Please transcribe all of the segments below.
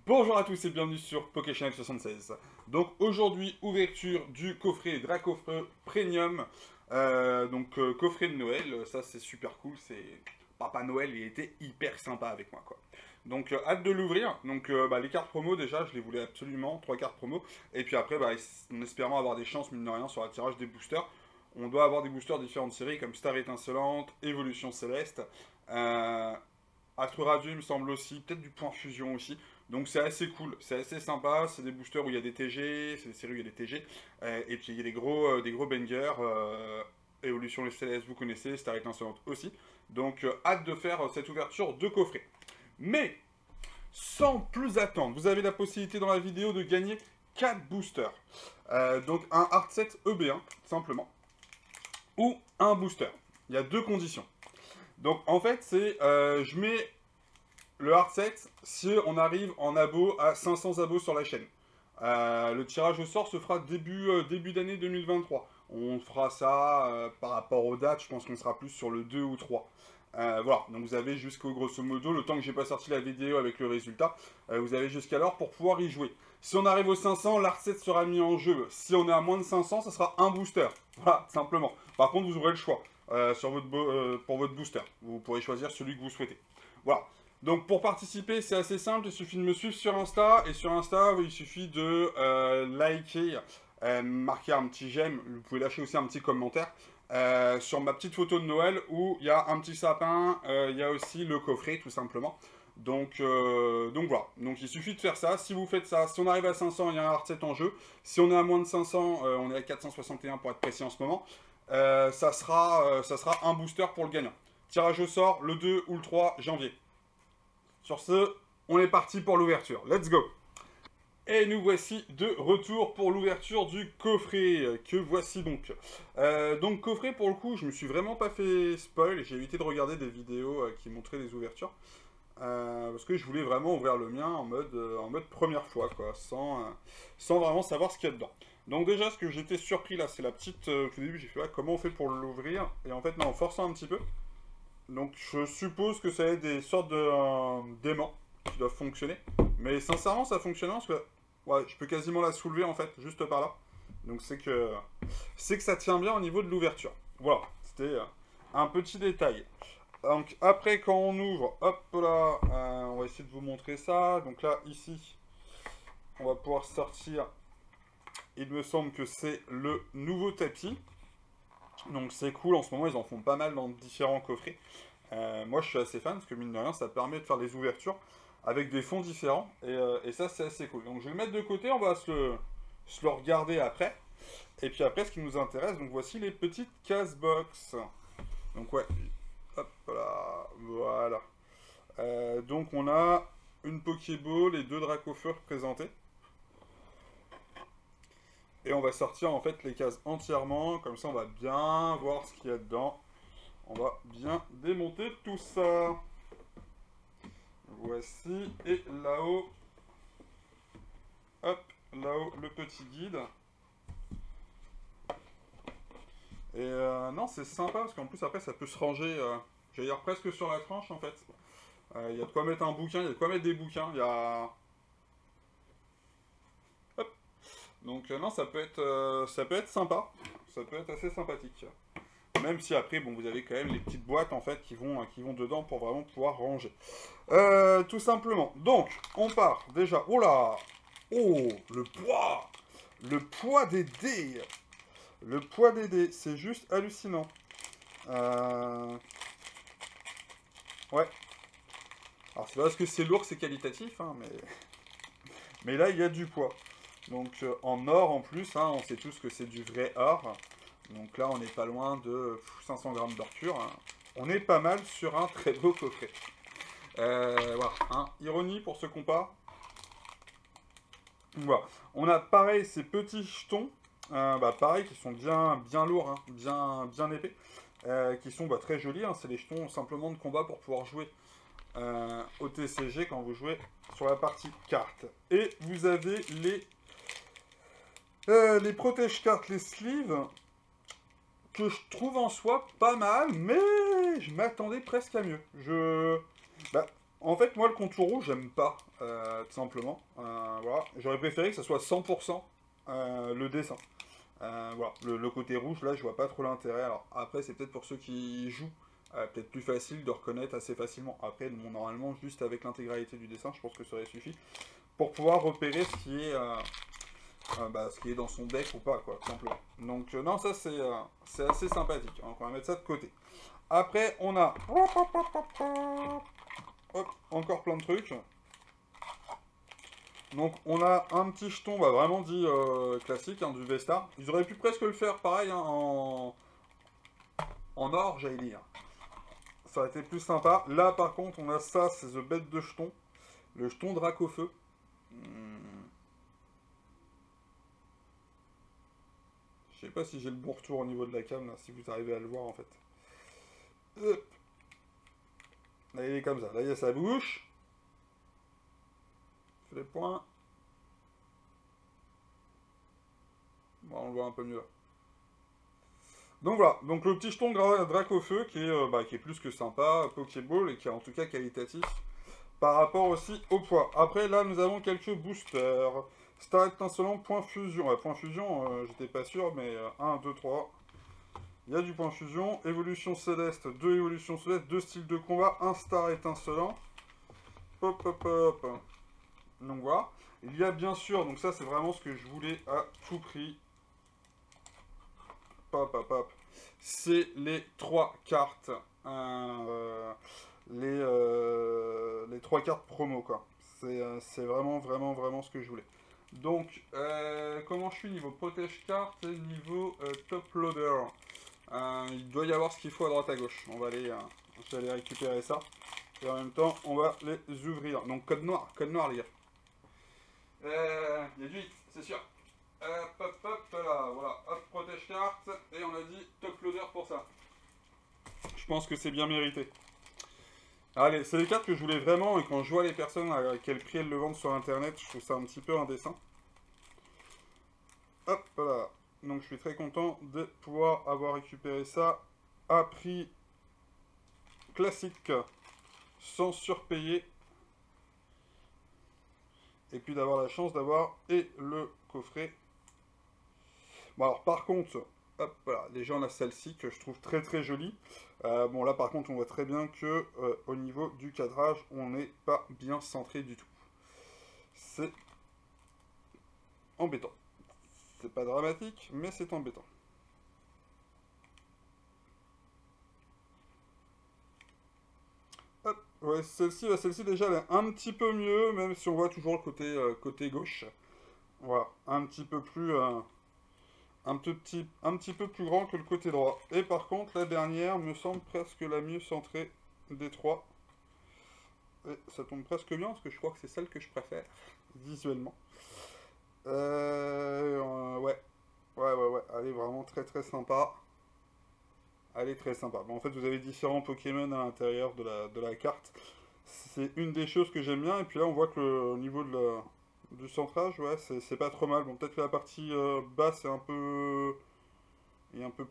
Bonjour à tous et bienvenue sur PokéChannel76. Donc aujourd'hui, ouverture du coffret Dracofeu Premium. Coffret de Noël, ça c'est super cool, c'est... Papa Noël, il était hyper sympa avec moi quoi. Donc hâte de l'ouvrir. Donc les cartes promo déjà, je les voulais absolument, 3 cartes promo. Et puis après, en espérant avoir des chances, mine de rien, sur le tirage des boosters. On doit avoir des boosters de différentes séries comme Star Étincelante, Évolution Céleste. Astre Radieux, il me semble aussi, peut-être du Point Fusion aussi. Donc c'est assez cool, c'est assez sympa, c'est des boosters où il y a des TG, c'est des séries où il y a des TG, et puis il y a des gros bangers, Évolution Céleste, vous connaissez, Star Étincelante aussi. Donc hâte de faire cette ouverture de coffret. Mais, sans plus attendre, vous avez la possibilité dans la vidéo de gagner 4 boosters. Donc un hard set EB1, simplement, ou un booster. Il y a deux conditions. Donc en fait, c'est, je mets le hard set si on arrive en abo à 500 abos sur la chaîne. Le tirage au sort se fera début d'année 2023. On fera ça par rapport aux dates, je pense qu'on sera plus sur le 2 ou 3. Voilà, donc vous avez jusqu'au grosso modo, le temps que j'ai pas sorti la vidéo avec le résultat, vous avez jusqu'alors pour pouvoir y jouer. Si on arrive aux 500, l'hard set sera mis en jeu. Si on est à moins de 500, ça sera un booster. Voilà, simplement. Par contre, vous aurez le choix pour votre booster. Vous pourrez choisir celui que vous souhaitez. Voilà. Donc pour participer, c'est assez simple, il suffit de me suivre sur Insta, et sur Insta, il suffit de liker, marquer un petit j'aime, vous pouvez lâcher aussi un petit commentaire, sur ma petite photo de Noël, où il y a un petit sapin, il y a aussi le coffret, tout simplement. Donc voilà, donc il suffit de faire ça, si vous faites ça, si on arrive à 500, il y a un hard set en jeu, si on est à moins de 500, on est à 461 pour être précis en ce moment, ça sera un booster pour le gagnant. Tirage au sort le 2 ou le 3 janvier. Sur ce, on est parti pour l'ouverture. Let's go! Et nous voici de retour pour l'ouverture du coffret, que voici donc. Donc coffret, pour le coup, je me suis vraiment pas fait spoil, j'ai évité de regarder des vidéos qui montraient les ouvertures. Parce que je voulais vraiment ouvrir le mien en mode première fois, quoi, sans vraiment savoir ce qu'il y a dedans. Donc déjà, ce que j'étais surpris là, c'est la petite... au tout début, j'ai fait, comment on fait pour l'ouvrir? Et en fait, non, en forçant un petit peu. Donc je suppose que ça va être des sortes de d'aimants qui doivent fonctionner. Mais sincèrement ça fonctionne parce que ouais, je peux quasiment la soulever en fait, juste par là. Donc c'est que ça tient bien au niveau de l'ouverture. Voilà, c'était un petit détail. Donc après quand on ouvre, hop là, on va essayer de vous montrer ça. Donc là ici, on va pouvoir sortir. Il me semble que c'est le nouveau tapis. Donc c'est cool, en ce moment ils en font pas mal dans différents coffrets. Moi je suis assez fan parce que mine de rien ça permet de faire des ouvertures avec des fonds différents et ça c'est assez cool. Donc je vais le mettre de côté, on va se le regarder après. Et puis après ce qui nous intéresse, donc voici les petites cases box. Donc ouais, hop là, voilà. Donc on a une Pokéball et deux Dracofeu représentés. Et on va sortir en fait les cases entièrement, comme ça on va bien voir ce qu'il y a dedans. On va bien démonter tout ça. Voici, et là-haut, hop, là-haut le petit guide. Et non, c'est sympa parce qu'en plus après ça peut se ranger, j'allais dire presque sur la tranche en fait. Il y a de quoi mettre un bouquin, il y a de quoi mettre des bouquins, il y a... Donc non, ça peut être sympa, ça peut être assez sympathique. Même si après, bon, vous avez quand même les petites boîtes en fait qui vont dedans pour vraiment pouvoir ranger. Tout simplement. Donc, on part déjà. Oh là! Oh, le poids des dés! Le poids des dés, c'est juste hallucinant. Ouais. Alors c'est pas parce que c'est lourd que c'est qualitatif, hein, mais là il y a du poids. Donc en or en plus, hein, on sait tous que c'est du vrai or. Donc là on n'est pas loin de 500 grammes d'or pur. Hein. On est pas mal sur un très beau coffret. Voilà, hein. Ironie pour ceux qu'on pas. Voilà. On a pareil ces petits jetons, pareil qui sont bien lourds, hein, bien épais, qui sont très jolis. Hein. C'est les jetons simplement de combat pour pouvoir jouer au TCG quand vous jouez sur la partie carte. Et vous avez les protège-cartes, les sleeves, que je trouve en soi pas mal, mais je m'attendais presque à mieux. En fait, moi, le contour rouge, j'aime pas, tout simplement. Voilà. J'aurais préféré que ça soit 100% le dessin. Voilà. Le côté rouge, là, je vois pas trop l'intérêt. Alors, après, c'est peut-être pour ceux qui jouent, peut-être plus facile de reconnaître assez facilement. Après, bon, normalement, juste avec l'intégralité du dessin, je pense que ça aurait suffi pour pouvoir repérer ce qui est dans son deck ou pas, quoi, tout simplement. Donc, non, ça, c'est assez sympathique. Donc, on va mettre ça de côté. Après, on a... Hop, encore plein de trucs. Donc on a un petit jeton, bah, vraiment dit classique, hein, du Vesta. Ils auraient pu presque le faire pareil, hein, en or, j'allais dire. Ça aurait été plus sympa. Là par contre on a ça, c'est The bête de jeton. Le jeton Dracofeu. Je sais pas si j'ai le bon retour au niveau de la cam, là, si vous arrivez à le voir en fait. Hop. Là il est comme ça, là il y a sa bouche. Les points. Bon, on le voit un peu mieux là. Donc voilà, donc le petit jeton Dracofeu qui est plus que sympa, Pokéball, et qui est en tout cas qualitatif par rapport aussi au poids. Après là nous avons quelques boosters. Star étincelant, point fusion. Ouais, point fusion, j'étais pas sûr, mais 1, 2, 3. Il y a du point fusion. Évolution céleste, 2 évolutions célestes, 2 styles de combat, 1 star étincelant. Hop, hop, hop. Donc voilà. Il y a bien sûr, donc ça c'est vraiment ce que je voulais à tout prix. Hop, hop, hop. C'est les 3 cartes. Les 3 cartes promo, quoi. C'est vraiment, vraiment, vraiment ce que je voulais. Donc, comment je suis niveau protège carte et niveau top loader. Il doit y avoir ce qu'il faut à droite à gauche. Je vais aller récupérer ça. Et en même temps, on va les ouvrir. Donc, code noir les gars. Il y a du 8, c'est sûr. Hop, hop, hop, là, voilà. Hop, protège carte. Et on a dit top loader pour ça. Je pense que c'est bien mérité. Allez, c'est les cartes que je voulais vraiment, et quand je vois les personnes à quel prix elles le vendent sur internet, je trouve ça un petit peu indécent. Hop là. Donc je suis très content de pouvoir avoir récupéré ça à prix classique, sans surpayer. Et puis d'avoir la chance d'avoir et le coffret. Bon alors par contre, hop voilà, déjà on a celle-ci que je trouve très très jolie. Bon là par contre on voit très bien que au niveau du cadrage on n'est pas bien centré du tout. C'est embêtant. C'est pas dramatique, mais c'est embêtant. Hop, ouais, celle-ci déjà elle est un petit peu mieux, même si on voit toujours le côté gauche. Voilà, un petit peu plus, un petit peu plus grand que le côté droit. Et par contre, la dernière me semble presque la mieux centrée des trois. Et ça tombe presque bien, parce que je crois que c'est celle que je préfère, visuellement. Ouais. Ouais. Elle est vraiment très très sympa. Elle est très sympa. Bon, en fait, vous avez différents Pokémon à l'intérieur de la carte. C'est une des choses que j'aime bien. Et puis là, on voit que au niveau du centrage, ouais, c'est pas trop mal. Bon, peut-être que la partie basse est un peu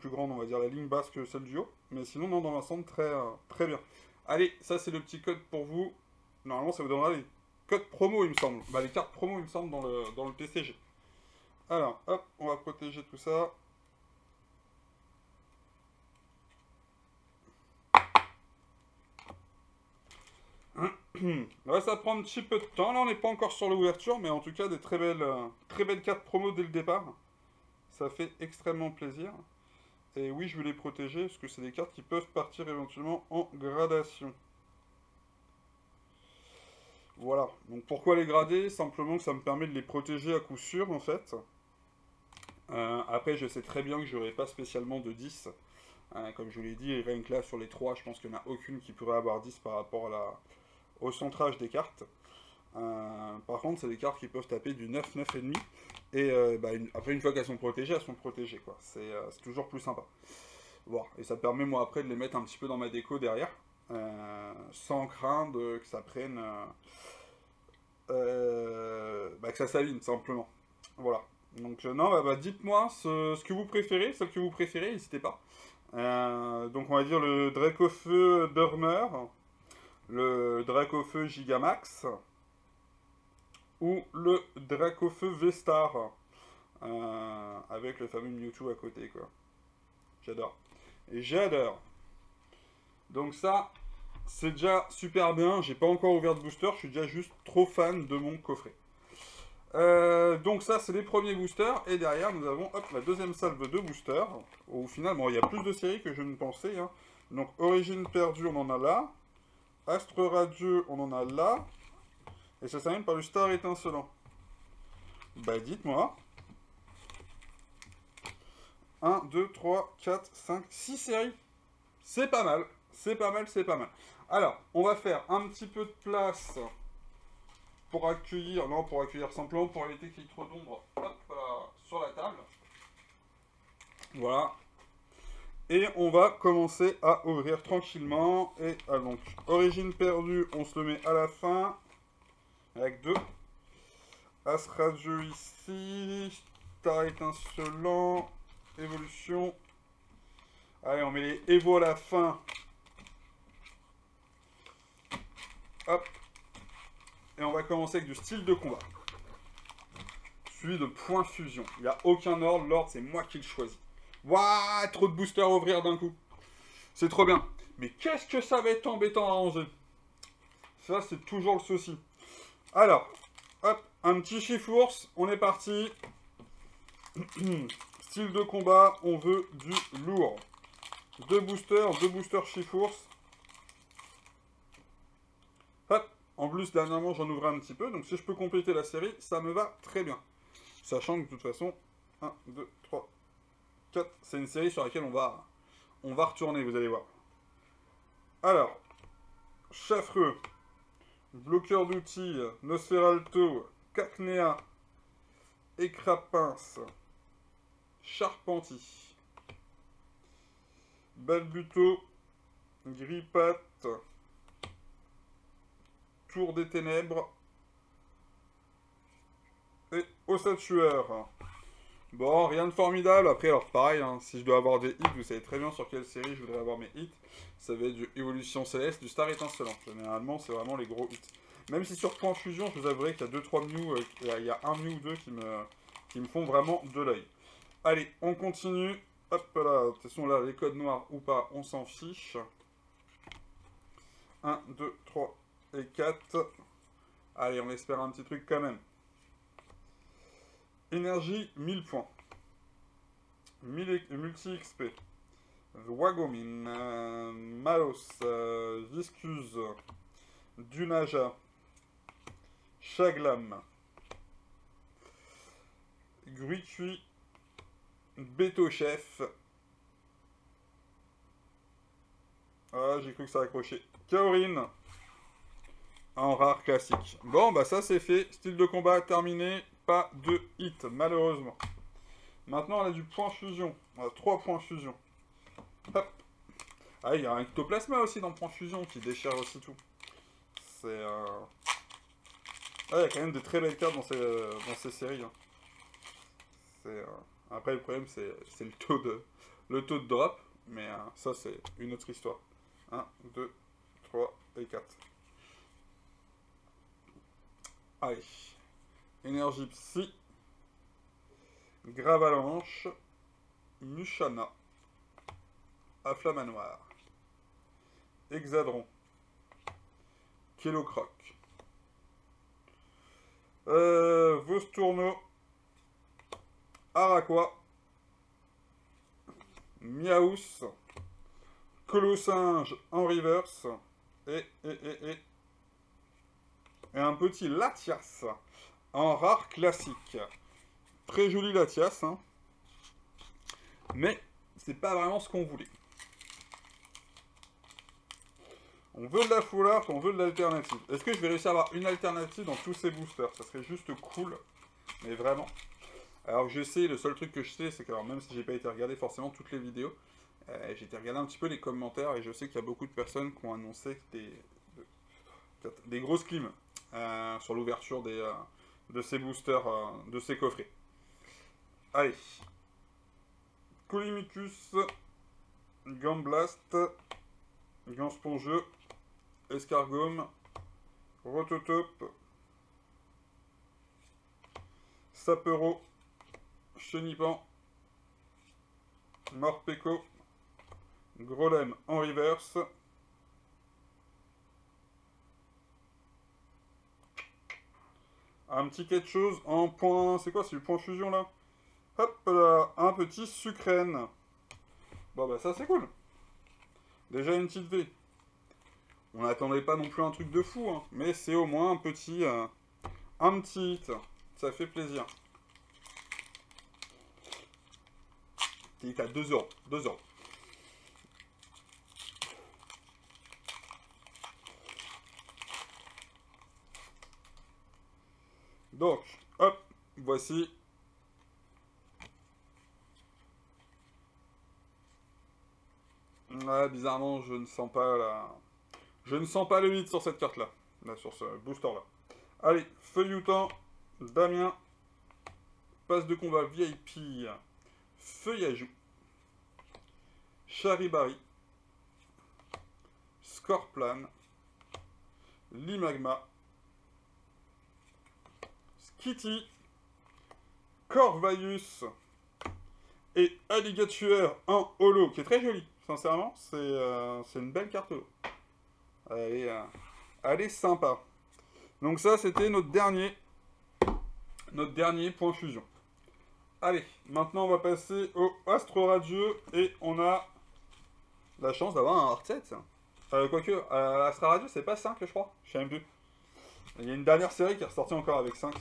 plus grande, on va dire, la ligne basse que celle du haut. Mais sinon, non, dans l'ensemble, très, très bien. Allez, ça, c'est le petit code pour vous. Normalement, ça vous donnera les codes promo, il me semble. Bah, les cartes promo, il me semble, dans le TCG. Alors, hop, on va protéger tout ça. Ouais, ça prend un petit peu de temps. Là, on n'est pas encore sur l'ouverture, mais en tout cas, des très belles cartes promo dès le départ. Ça fait extrêmement plaisir. Et oui, je vais les protéger, parce que c'est des cartes qui peuvent partir éventuellement en gradation. Voilà. Donc pourquoi les grader? Simplement que ça me permet de les protéger à coup sûr, en fait. Après, je sais très bien que j'aurai pas spécialement de 10. Comme je vous l'ai dit, rien que là, sur les 3, je pense qu'il n'y en a aucune qui pourrait avoir 10 par rapport au centrage des cartes. Par contre, c'est des cartes qui peuvent taper du 9, 9,5. Et après, une fois qu'elles sont protégées, elles sont protégées, quoi. C'est toujours plus sympa. Bon, et ça permet, moi, après, de les mettre un petit peu dans ma déco derrière. Sans craindre que ça prenne... que ça s'aligne, simplement. Voilà. Donc, non, dites-moi ce que vous préférez, celle que vous préférez, n'hésitez pas. Donc, on va dire le Dracofeu Burmer. le Dracofeu Gigamax ou le Dracofeu V-Star avec le fameux Mewtwo à côté, quoi. J'adore. Et j'adore. Donc ça, c'est déjà super bien. J'ai pas encore ouvert de booster, je suis déjà juste trop fan de mon coffret. Donc ça, c'est les premiers boosters. Et derrière, nous avons hop, la deuxième salve de boosters. Où finalement, il y a plus de séries que je ne pensais. Hein. Donc Origine perdue, on en a là. Astre radieux, on en a là. Et ça s'amène par le Star étincelant. Bah dites-moi. 1, 2, 3, 4, 5, 6 séries. C'est pas mal. C'est pas mal, c'est pas mal. Alors, on va faire un petit peu de place pour accueillir, non, pour accueillir simplement, pour éviter qu'il y ait trop d'ombre, sur la table. Voilà. Et on va commencer à ouvrir tranquillement. Et donc, Origine perdue, on se le met à la fin. Avec 2. As radieux ici. Star étincelant. Évolution. Allez, on met les Evo à la fin. Hop. Et on va commencer avec du style de combat. Suivi de point fusion. Il n'y a aucun ordre. L'ordre, c'est moi qui le choisis. Waouh, trop de boosters à ouvrir d'un coup. C'est trop bien. Mais qu'est-ce que ça va être embêtant à ranger. Ça, c'est toujours le souci. Alors, hop, un petit Chifours. On est parti. Style de combat, on veut du lourd. 2 boosters Chifours. Hop. En plus, dernièrement, j'en ouvrais un petit peu. Donc, si je peux compléter la série, ça me va très bien. Sachant que, de toute façon, 1, 2, 3, 4, c'est une série sur laquelle on va retourner, vous allez voir. Alors, Chaffreux, Bloqueur d'outils, Nosferalto, Cacnea, Écrapince, Charpenti, Balbuto, Grippat, Tour des Ténèbres et Ossatueur. Bon, rien de formidable. Après, alors pareil, hein, si je dois avoir des hits, vous savez très bien sur quelle série je voudrais avoir mes hits. Ça va être du Évolution Céleste, du Star étincelant. Généralement, c'est vraiment les gros hits. Même si sur Point Fusion, je vous avouerai qu'il y a 2-3 Mew, il y a un Mew ou deux qui me font vraiment de l'œil. Allez, on continue. Hop là, de toute façon là, les codes noirs ou pas, on s'en fiche. 1, 2, 3 et 4. Allez, on espère un petit truc quand même. Énergie, 1000 points. Multi-XP. Wagomin, Malos, Viscuse, Dunaja, Chaglam, Gruicui, Beto Chef. Ah, j'ai cru que ça accrochait. Kaorin, en rare classique. Bon, bah ça c'est fait. Style de combat terminé. Pas de hit, malheureusement. Maintenant, on a du point fusion. On a 3 points fusion. Hop. Ah, il y a un ectoplasma aussi dans le point fusion qui déchire aussi tout. C'est... Ah, il y a quand même des très belles cartes dans ces séries. Hein. Après, le problème, c'est le taux de drop. Mais ça, c'est une autre histoire. 1, 2, 3 et 4. Allez. Énergie Psy. Gravalanche. Mushana. Afflamanoir. Hexadron. Kelocroc. Vostourneau. Araqua. Miaous. Colossinge en reverse. Et un petit Latias en rare classique. Très joli Latias, hein. Mais c'est pas vraiment ce qu'on voulait. On veut de la full art, on veut de l'alternative. Est-ce que je vais réussir à avoir une alternative dans tous ces boosters? Ça serait juste cool, mais vraiment. Alors je sais, le seul truc que je sais, c'est que alors, même si j'ai pas été regarder forcément toutes les vidéos, j'ai été regarder un petit peu les commentaires et je sais qu'il y a beaucoup de personnes qui ont annoncé des grosses clims sur l'ouverture de ces boosters, de ces coffrets. Allez. Colimicus, Gamblast, Gant Spongeux Escargome, Rototop, Sapero, Chenipan, Morpeko, Grolem en reverse, un petit quelque chose en point... C'est quoi, c'est du point fusion, là? Hop là, un petit Sucrène. Bon, bah ça, c'est cool. Déjà une petite V. On n'attendait pas non plus un truc de fou, hein, mais c'est au moins un petit hit. Ça fait plaisir. Il est à 2 euros. 2 euros. Donc, hop, voici. Ouais, bizarrement, je ne sens pas la... Je ne sens pas le hit sur cette carte-là. Là, sur ce booster-là. Allez, Feuilloutant, Damien, passe de combat VIP, Feuillajou, Charibari, Scorplan, Limagma, Skitty, Corvaius et Alligator en holo, qui est très joli. Sincèrement, c'est une belle carte holo. Elle est sympa. Donc ça, c'était notre dernier point fusion. Allez, maintenant on va passer au Astro Radieux et on a la chance d'avoir un hard set. Quoique, Astro Radieux, c'est pas 5, je crois. Je sais même plus. Il y a une dernière série qui est ressortie encore avec 5,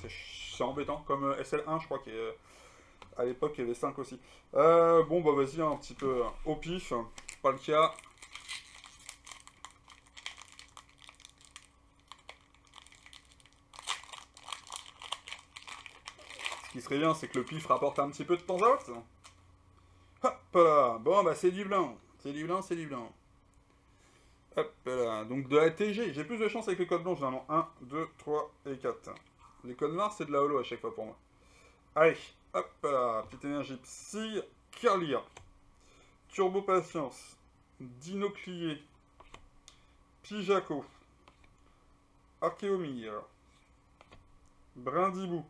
c'est embêtant. Comme SL1, je crois, qui est, à l'époque, il y avait 5 aussi. Bon, bah vas-y, un petit peu au pif. Pas le cas. Ce qui serait bien, c'est que le pif rapporte un petit peu de temps à autre. Hop là. Bon, bah c'est du blanc. C'est du blanc, c'est du blanc. Hop là. Donc de la TG. J'ai plus de chance avec les codes blancs, généralement. 1, 2, 3 et 4. Les codes noirs, c'est de la holo à chaque fois pour moi. Allez. Hop là. Petite énergie psy. Kirlia. Turbo Patience. Dinoclier. Pijaco. Archéomir. Brindibou.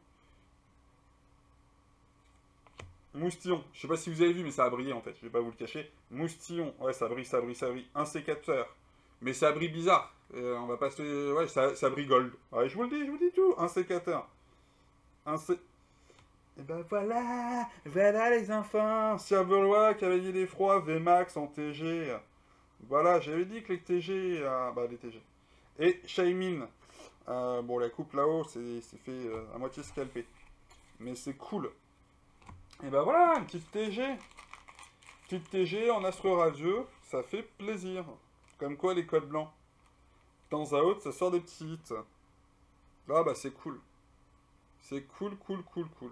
Moustillon, je sais pas si vous avez vu, mais ça a brillé en fait, je vais pas vous le cacher. Moustillon, ouais, ça brille, ça brille, ça brille. Un sécateur, mais ça brille bizarre. On va pas se... Ouais, ça brille gold. Ouais, je vous le dis tout. Un sécateur. Et ben voilà les enfants. Cervelois, Cavalier d'Effroi, VMAX en TG. Voilà, j'avais dit que les TG... bah, les TG. Et Shaymin. Bon, la coupe là-haut, c'est fait à moitié scalpé. Mais c'est cool. Et ben voilà, une petite TG. Petite TG en Astro Radieux, ça fait plaisir. Comme quoi les codes blancs. De temps à autre, ça sort des petits hits. Là, bah c'est cool. C'est cool, cool, cool, cool.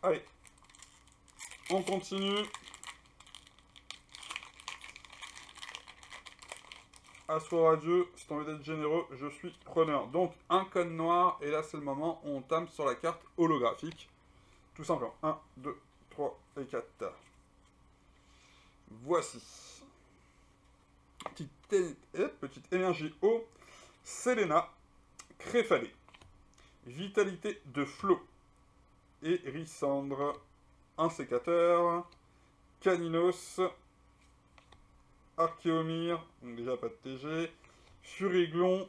Allez. On continue. Astro Radieux, si t'as envie d'être généreux, je suis preneur. Donc, un code noir, et là c'est le moment où on tame sur la carte holographique. Tout simplement. 1, 2, 3 et 4. Voici. Petite énergie eau. Selena. Créfalé. Vitalité de flot. Hérissandre. Un sécateur. Caninos. Archéomir, donc déjà pas de TG. Furiglon.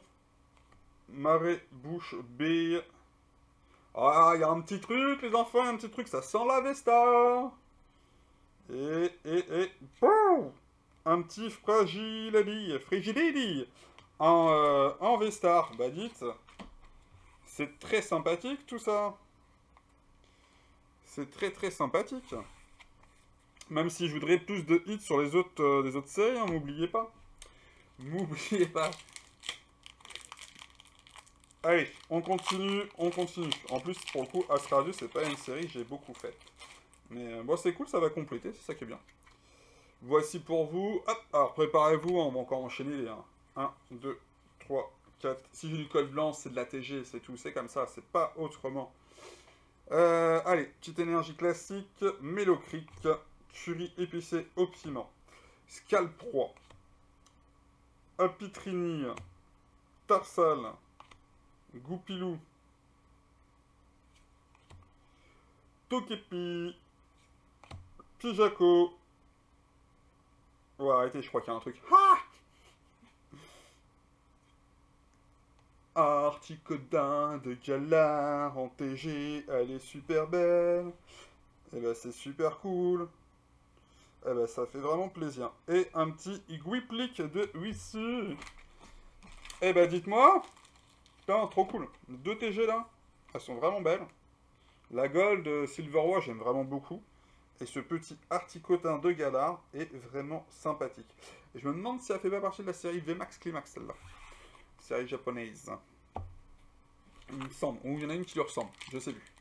Marais, bouche, bille. Ah, il y a un petit truc, les enfants, un petit truc, ça sent la Vesta. Et, boum, un petit Frigilidi en Vestar. Bah dites, c'est très sympathique tout ça. C'est très très sympathique. Même si je voudrais plus de hits sur les autres séries, hein, m'oubliez pas. M'oubliez pas. Allez, on continue, on continue. En plus, pour le coup, Astro Radieux, c'est pas une série que j'ai beaucoup faite. Mais bon, c'est cool, ça va compléter, c'est ça qui est bien. Voici pour vous. Hop, alors préparez-vous, on va encore enchaîner les 1, 2, 3, 4. Si j'ai du code blanc, c'est de la TG, c'est tout, c'est comme ça, c'est pas autrement. Allez, petite énergie classique, Mélocric. Curry épicé au piment. Scalproie. Apitrini, Tarsal, Goupilou, Tokepi, Pijako. Ouais, arrêtez, je crois qu'il y a un truc. Articodin de Galar en TG, elle est super belle. Et ben c'est super cool. Et ben ça fait vraiment plaisir. Et un petit Gwiplik de Wissu. Et ben dites-moi. Putain, trop cool. 2 TG là, elles sont vraiment belles. La Gold Silverwatch, j'aime vraiment beaucoup. Et ce petit Articotin de Galar est vraiment sympathique. Et je me demande si elle fait pas partie de la série VMAX Climax, celle-là. Série japonaise. Il me semble. Ou il y en a une qui lui ressemble. Je sais plus.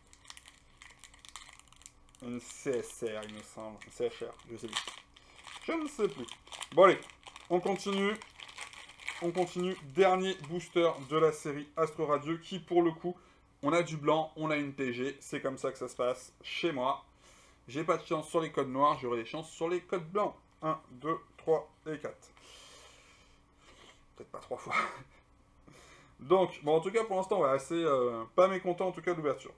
Une CSR, il me semble. CHR, je sais plus. Je ne sais plus. Bon, allez. On continue. On continue. Dernier booster de la série Astro Radio qui, pour le coup, on a du blanc, on a une TG. C'est comme ça que ça se passe chez moi. J'ai pas de chance sur les codes noirs, j'aurai des chances sur les codes blancs. 1, 2, 3 et 4. Peut-être pas 3 fois. Donc, bon, en tout cas, pour l'instant, ouais, assez pas mécontent, en tout cas, de l'ouverture.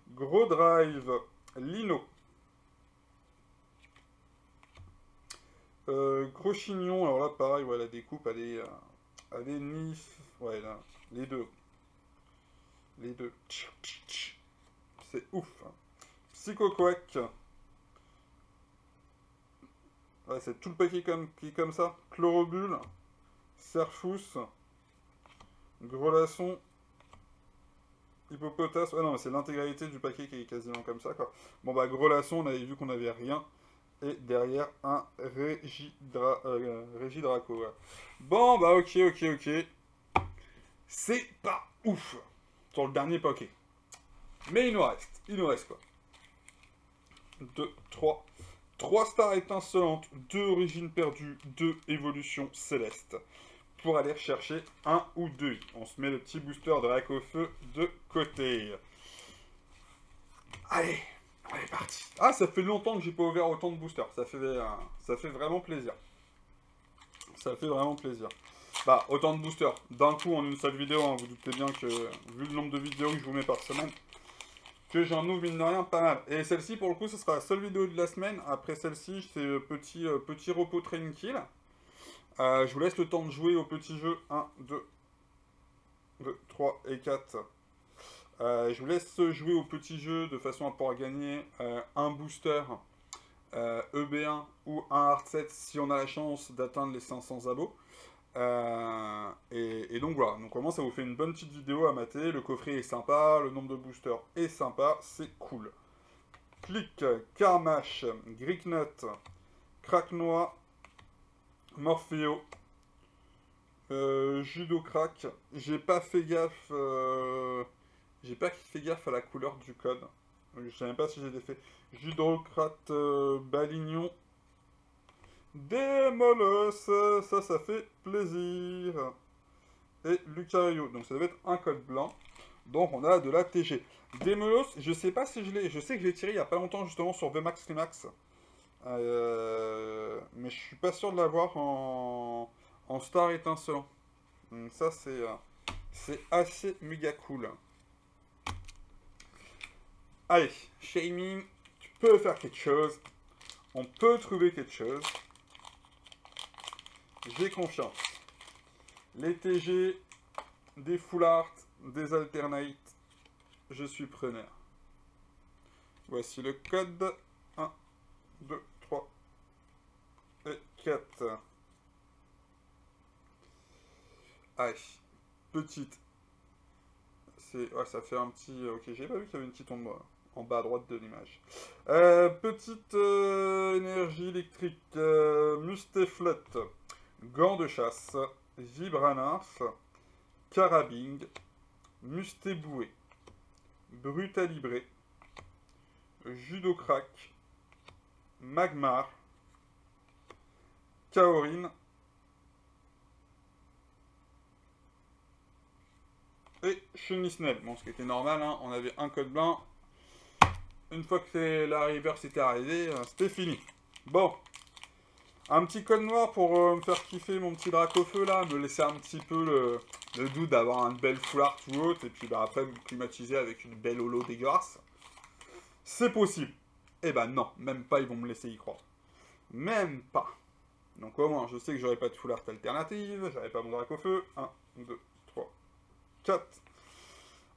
Gros Drive, Lino. Gros Chignon, alors là, pareil, ouais, la découpe, elle est nif. Ouais, là, les deux. Les deux. C'est ouf. Psycho Quack. Ouais, c'est tout le paquet qui est comme ça. Chlorobule, Serfous, Grelasson, Hippopotas. Ouais, non, mais c'est l'intégralité du paquet qui est quasiment comme ça, quoi. Bon, bah, Grelasson, on avait vu qu'on n'avait rien. Et derrière, un Régidraco. Ouais. Bon, bah, ok. C'est pas ouf. Sur le dernier paquet. Mais il nous reste. Il nous reste quoi? 2, 3. 3 stars étincelantes, 2 origines perdues, 2 évolutions célestes. Pour aller rechercher 1 ou 2. On se met le petit booster de Drac au feu de côté. Allez, on est parti. Ah, ça fait longtemps que j'ai pas ouvert autant de boosters. Ça fait vraiment plaisir. Ça fait vraiment plaisir. Bah, autant de boosters. D'un coup, en une seule vidéo, hein, vous doutez bien que, vu le nombre de vidéos que je vous mets par semaine, que j'en ouvre mine de rien pas mal. Et celle-ci, pour le coup, ce sera la seule vidéo de la semaine. Après celle-ci, c'est petit repos tranquille. Je vous laisse le temps de jouer au petit jeu. 1, 2, 3 et 4. Je vous laisse jouer au petit jeu de façon à pouvoir gagner un booster EB1 ou un hard set si on a la chance d'atteindre les 500 abos. Et donc voilà, donc vraiment ça vous fait une bonne petite vidéo à mater, le coffret est sympa, le nombre de boosters est sympa, c'est cool. Click, Carmash, Greeknut, Cracknois, Morpheo, Judo Crack, j'ai pas fait gaffe à la couleur du code, je sais même pas si j'ai fait. Judocrate, Balignon, Démolos, ça fait plaisir. Et Lucario, donc ça devait être un code blanc. Donc on a de la TG. Démolos, je sais pas si je l'ai. Je sais que je l'ai tiré il y a pas longtemps justement sur VMAX Climax. Mais je suis pas sûr de l'avoir en star étincelant. Donc ça c'est assez méga cool. Allez, Shaming, tu peux faire quelque chose. On peut trouver quelque chose. J'ai confiance. Les TG, des full art, des alternates, je suis preneur. Voici le code. 1, 2, 3 et 4. Allez, petite. Ouais, ça fait un petit... Ok, j'ai pas vu qu'il y avait une petite ombre en bas à droite de l'image. Petite énergie électrique. Mustéflette. Gants de chasse. Vibranarf. Carabing. Mustéboué. Brutalibré. Judocrack. Magmar. Kaorin. Et Chenisnel. Bon, ce qui était normal, hein, on avait un code blanc. Une fois que la reverse était arrivée, c'était fini. Bon. Un petit code noir pour me faire kiffer mon petit drac au feu là, me laisser un petit peu le doute d'avoir une belle foulard tout haute, et puis bah, après me climatiser avec une belle holo dégueulasse. C'est possible. Eh ben non, même pas, ils vont me laisser y croire. Même pas. Donc au moins, je sais que j'aurai pas de foulard alternative, j'aurai pas mon drac au feu. 1, 2, 3, 4.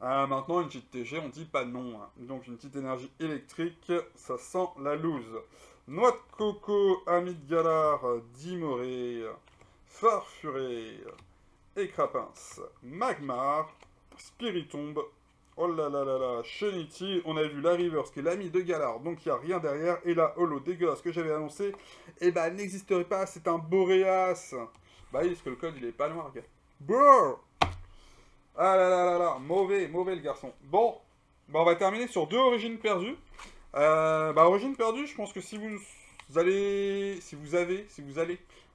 Maintenant, une petite TG, on dit pas non. Hein. Donc une petite énergie électrique, ça sent la loose. Noix de coco, ami de Galar, Dimoré, Farfuré, Écrapins, Magmar, Spiritombe, oh là là là là, Shenity, on a vu la Reverse qui est l'ami de Galar, donc il n'y a rien derrière, et la holo dégueulasse que j'avais annoncé, eh ben elle n'existerait pas, c'est un Boréas. Bah oui, parce que le code il est pas noir, gars. Brrr. Ah là là là là, mauvais, mauvais le garçon. Bon, bah on va terminer sur 2 origines perdues. Origine perdue, je pense que si vous allez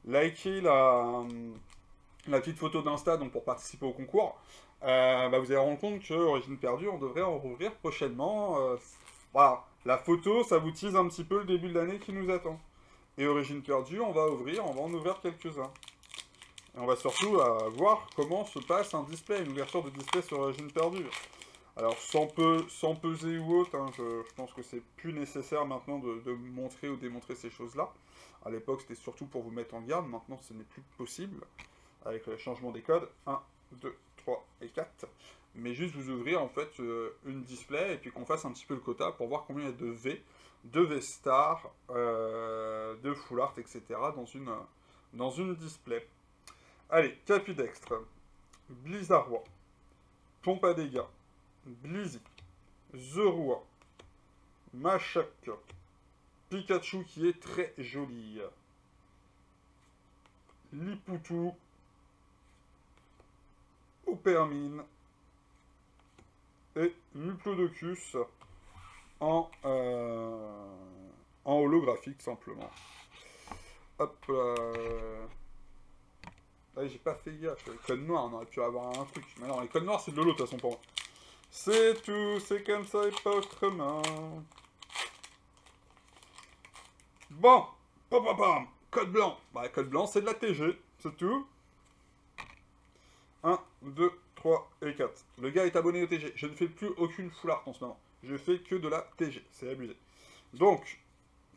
liker la petite photo d'Insta donc pour participer au concours, vous allez rendre compte que Origine perdue, on devrait en rouvrir prochainement. Voilà, la photo, ça vous tease un petit peu le début de l'année qui nous attend. Et Origine perdue, on va en ouvrir quelques-uns. Et on va surtout voir comment se passe un display, une ouverture de display sur Origine perdue. Alors, sans peser ou autre, hein, je pense que c'est plus nécessaire maintenant de montrer ou démontrer ces choses-là. À l'époque, c'était surtout pour vous mettre en garde. Maintenant, ce n'est plus possible avec le changement des codes. 1, 2, 3 et 4. Mais juste vous ouvrir, en fait, une display et puis qu'on fasse un petit peu le quota pour voir combien il y a de V-Star, de Full Art, etc. dans une display. Allez, Capudextre, Blizzardroid, Pompe à dégâts, Blizzy, Zorua, Machak, Pikachu qui est très joli, Liputu, Opermine et Muplodocus en holographique simplement. Hop là. Ah, j'ai pas fait gaffe, le code noir, on aurait pu avoir un truc. Mais non, les codes noirs c'est de l'holo de toute façon pour moi. C'est tout, c'est comme ça et pas autrement. Bon, pam pam pam, code blanc. Bah, code blanc c'est de la TG, c'est tout. 1, 2, 3 et 4. Le gars est abonné au TG. Je ne fais plus aucune full art en ce moment. Je fais que de la TG, c'est abusé. Donc,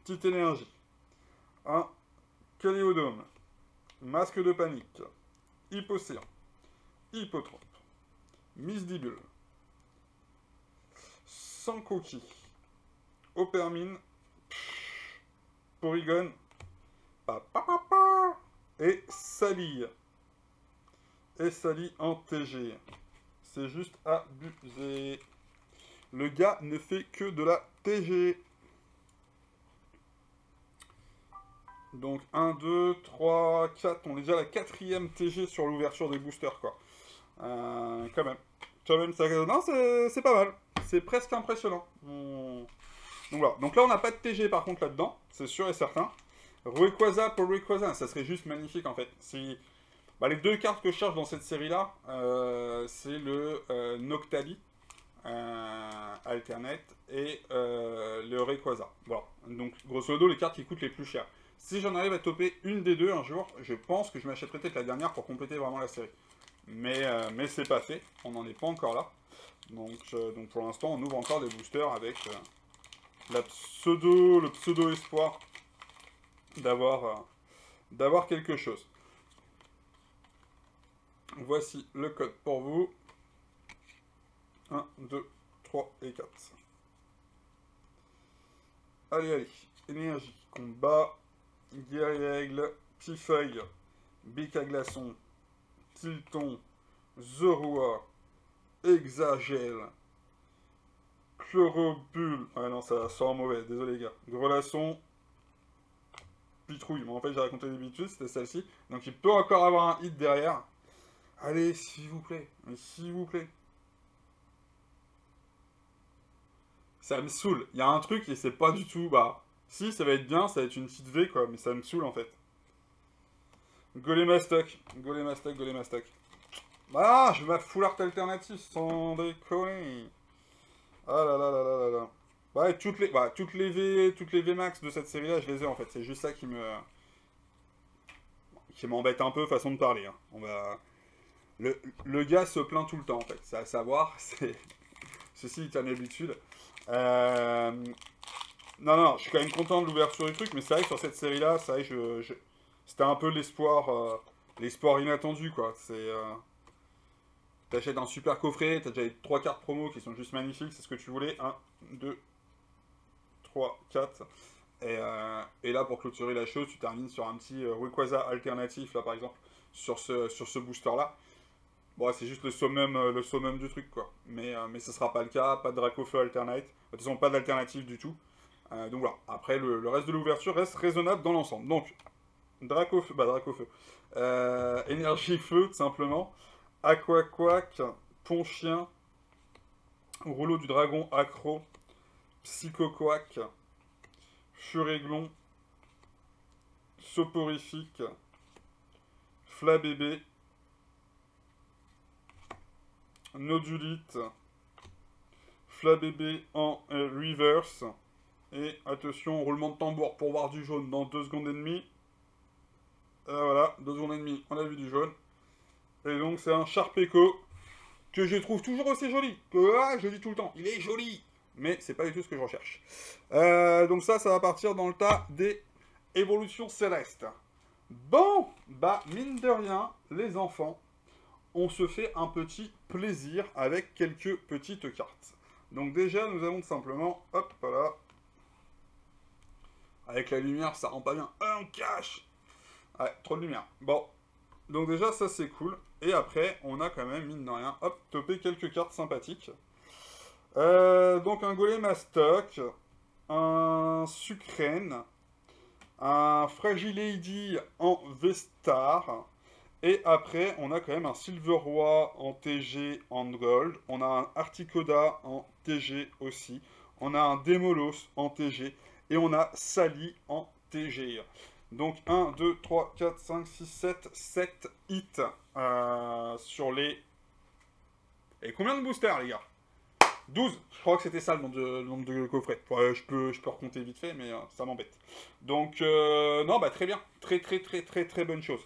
petite énergie. 1, Caléodome. Masque de panique. Hypocéan. Hippotrope. Misdibule. Sankoki. Opermine. Porygon. Et Sally. Et Sally en TG. C'est juste abusé. Le gars ne fait que de la TG. Donc 1, 2, 3, 4. On est déjà à la 4e TG sur l'ouverture des boosters, quoi. Quand même. Ça... Non, c'est pas mal. C'est presque impressionnant. Donc voilà. Donc là, on n'a pas de TG par contre là-dedans. C'est sûr et certain. Rayquaza pour Rayquaza. Ça serait juste magnifique en fait. Si... Bah, les 2 cartes que je cherche dans cette série-là, c'est le Noctali. Alternate et le Rayquaza. Voilà. Donc grosso modo les cartes qui coûtent les plus chères. Si j'en arrive à toper une des deux un jour, je pense que je m'achèterai peut-être la dernière pour compléter vraiment la série. Mais c'est pas fait, on n'en est pas encore là. Donc pour l'instant on ouvre encore des boosters avec le pseudo espoir d'avoir quelque chose. Voici le code pour vous. 1, 2, 3 et 4. Allez, allez. Énergie, combat, guerrier-aigle, Pifeuille, Bic à glaçon, Tilton, Zorua, Exagel, Chlorobule. Ah non, ça sent mauvais, désolé les gars. Grelasson, Pitrouille. Bon, en fait, j'ai raconté des bêtises, c'était celle-ci. Donc il peut encore avoir un hit derrière. Allez, s'il vous plaît. Mais s'il vous plaît. Ça me saoule. Il y a un truc et c'est pas du tout... Bah, si, ça va être bien, ça va être une petite V, quoi. Mais ça me saoule, en fait. Golémastoc. Golémastoc, Golémastoc. Ah, je vais ma full art alternative, sans déconner. Ah là là là là là là. Ouais, toutes les V max de cette série-là, je les ai, en fait. C'est juste ça qui me qui m'embête un peu, façon de parler. Hein. On va... le gars se plaint tout le temps, en fait. C'est à savoir, c'est... Ceci est une habitude. Non, non, je suis quand même content de l'ouverture du truc, mais c'est vrai que sur cette série-là, c'est vrai que c'était un peu l'espoir inattendu, quoi. T'achètes un super coffret, t'as déjà les 3 cartes promo qui sont juste magnifiques, c'est ce que tu voulais. 1, 2, 3, 4. Et là, pour clôturer la chose, tu termines sur un petit Rayquaza alternatif, là, par exemple, sur ce booster-là. Bon, c'est juste le summum du truc, quoi. Mais ce sera pas le cas, pas de Dracofeu alternate. De toute façon, pas d'alternative du tout. Donc voilà. Après, le reste de l'ouverture reste raisonnable dans l'ensemble. Donc, Dracofeu. Énergie Feu, tout simplement. Aquaquack, Ponchien, Rouleau du Dragon Accro, Psychoquack, Furéglon, Soporifique, Flabébé, Nodulite, Flabébé en reverse. Et attention, roulement de tambour pour voir du jaune dans 2 secondes et demie. Voilà, 2 secondes et demie, on a vu du jaune. Et donc c'est un Sharpeco que je trouve toujours aussi joli. Je dis tout le temps, il est joli. Mais c'est pas du tout ce que je recherche. Donc ça va partir dans le tas des évolutions célestes. Bon, bah mine de rien, les enfants, on se fait un petit plaisir avec quelques petites cartes. Donc déjà, nous avons simplement, hop là, avec la lumière, ça rend pas bien. On cache. Ouais, trop de lumière. Bon, donc déjà, ça c'est cool. Et après, on a quand même, mine de rien, hop, topé quelques cartes sympathiques. Donc un Golem à stock, un Sucrène, un Fragile Lady en V-Star. Et après, on a quand même un Silveroi en TG en Gold. On a un Articoda en TG aussi. On a un Demolos en TG. Et on a Sally en TG. Donc 1, 2, 3, 4, 5, 6, 7, 7 hits sur les... Et combien de boosters, les gars? 12. Je crois que c'était ça le nombre de coffrets. Je peux recompter vite fait, mais ça m'embête. Donc, non, bah très bien. Très bonne chose.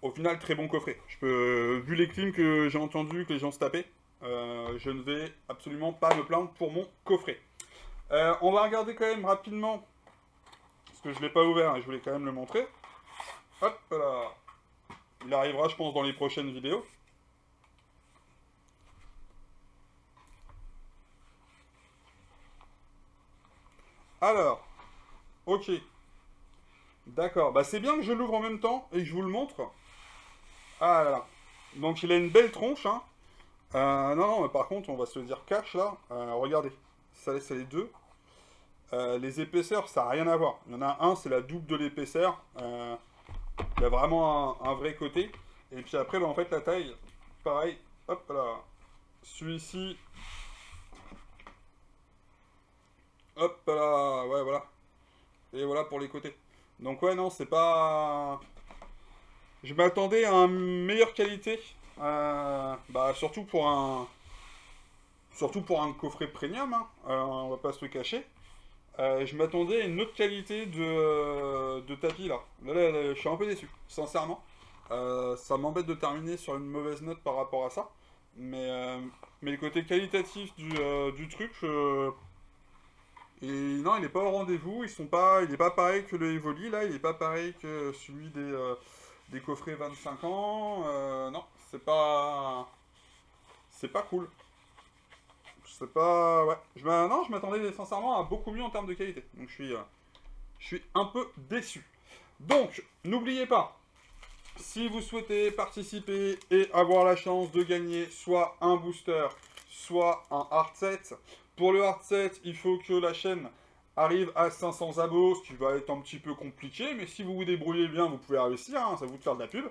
Au final, très bon coffret. Vu les clims que j'ai entendu que les gens se tapaient, je ne vais absolument pas me plaindre pour mon coffret. On va regarder quand même rapidement, parce que je ne l'ai pas ouvert, et je voulais quand même le montrer. Hop là. Il arrivera, je pense, dans les prochaines vidéos. Alors, ok. D'accord, bah c'est bien que je l'ouvre en même temps et que je vous le montre. Ah là là. Donc il a une belle tronche, hein. Non, mais par contre, on va se le dire cash là. Regardez, ça c'est les deux. Les épaisseurs, ça n'a rien à voir. Il y en a un, c'est la double de l'épaisseur. Il y a vraiment un vrai côté. Et puis après, bah, en fait, la taille, pareil. Hop là. Celui-ci. Hop là. Ouais, voilà. Et voilà pour les côtés. Donc ouais, non, c'est pas... Je m'attendais à une meilleure qualité. Bah, surtout pour un coffret premium, hein. On va pas se le cacher. Je m'attendais à une autre qualité de tapis là. Là, je suis un peu déçu, sincèrement. Ça m'embête de terminer sur une mauvaise note par rapport à ça. Mais le côté qualitatif du truc, non, il n'est pas au rendez-vous. Il n'est pas pareil que le Evoli là. Il n'est pas pareil que celui des coffrets 25 ans. Non, c'est pas cool. C'est pas... Ouais. Non, je m'attendais sincèrement à beaucoup mieux en termes de qualité. Donc je suis un peu déçu. Donc, n'oubliez pas, si vous souhaitez participer et avoir la chance de gagner soit un booster, soit un hard set, pour le hard set, il faut que la chaîne arrive à 500 abos, ce qui va être un petit peu compliqué, mais si vous vous débrouillez bien, vous pouvez réussir, hein, ça vous de faire de la pub.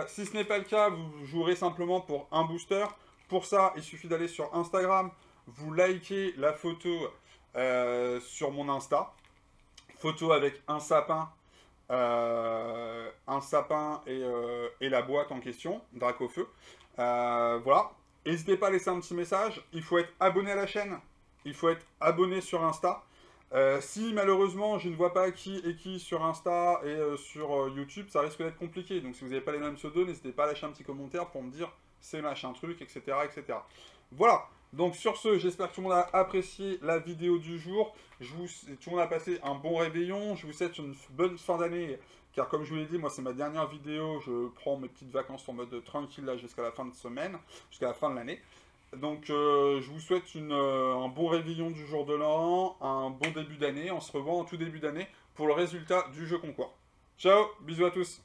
Si ce n'est pas le cas, vous jouerez simplement pour un booster. Pour ça, il suffit d'aller sur Instagram, vous likez la photo sur mon Insta. Photo avec un sapin et la boîte en question, Dracofeu. Voilà. N'hésitez pas à laisser un petit message. Il faut être abonné à la chaîne. Il faut être abonné sur Insta. Si malheureusement je ne vois pas qui est qui sur Insta et sur YouTube, ça risque d'être compliqué. Donc si vous n'avez pas les mêmes pseudos, n'hésitez pas à lâcher un petit commentaire pour me dire c'est machin truc, etc., etc. Voilà. Donc sur ce, j'espère que tout le monde a apprécié la vidéo du jour. Tout le monde a passé un bon réveillon. Je vous souhaite une bonne fin d'année. Car comme je vous l'ai dit, moi c'est ma dernière vidéo. Je prends mes petites vacances en mode tranquille là jusqu'à la fin de semaine, jusqu'à la fin de l'année. Donc je vous souhaite un bon réveillon du jour de l'an, un bon début d'année. On se revoit en tout début d'année pour le résultat du jeu concours. Ciao, bisous à tous.